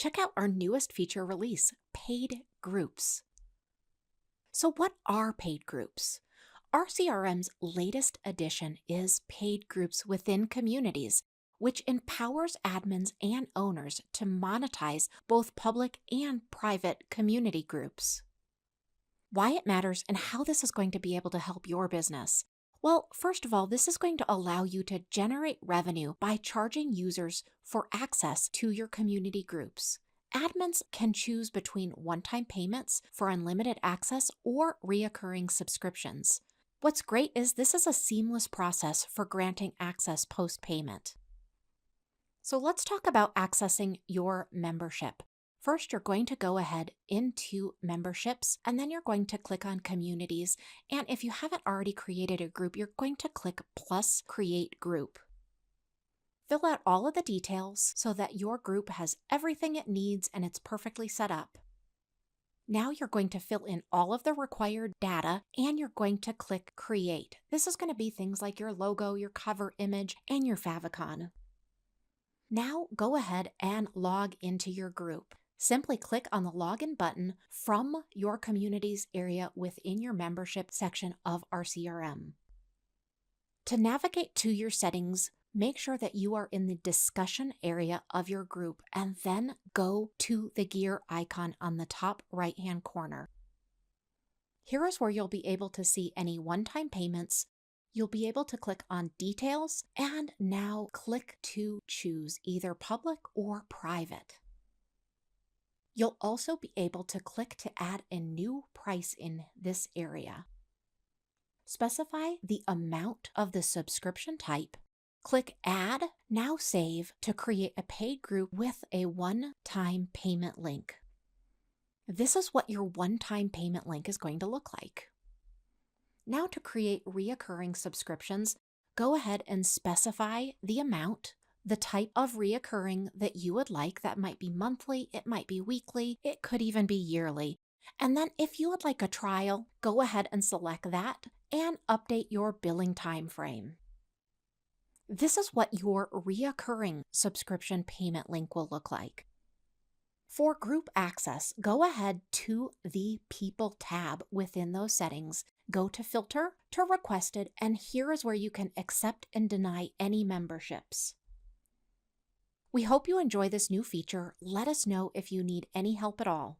check out our newest feature release, Paid Groups. So what are paid groups? Our CRM's latest addition is paid groups within communities, which empowers admins and owners to monetize both public and private community groups. Why it matters and how this is going to be able to help your business. Well, first of all, this is going to allow you to generate revenue by charging users for access to your community groups. Admins can choose between one-time payments for unlimited access or reoccurring subscriptions. What's great is this is a seamless process for granting access post-payment. So let's talk about accessing your membership. First, you're going to go ahead into memberships, and then you're going to click on communities. And if you haven't already created a group, you're going to click plus create group. Fill out all of the details so that your group has everything it needs and it's perfectly set up. Now you're going to fill in all of the required data and you're going to click create. This is going to be things like your logo, your cover image, and your favicon. Now go ahead and log into your group. Simply click on the login button from your communities area within your membership section of our CRM. To navigate to your settings, make sure that you are in the discussion area of your group and then go to the gear icon on the top right-hand corner. Here is where you'll be able to see any one-time payments. You'll be able to click on details and now click to choose either public or private. You'll also be able to click to add a new price in this area. Specify the amount of the subscription type. Click Add, now save to create a paid group with a one-time payment link. This is what your one-time payment link is going to look like. Now to create reoccurring subscriptions, go ahead and specify the amount, the type of reoccurring that you would like. That might be monthly, it might be weekly, it could even be yearly. And then if you would like a trial, go ahead and select that and update your billing time frame. This is what your reoccurring subscription payment link will look like. For group access, go ahead to the People tab within those settings. Go to Filter, to Requested, and here is where you can accept and deny any memberships. We hope you enjoy this new feature. Let us know if you need any help at all.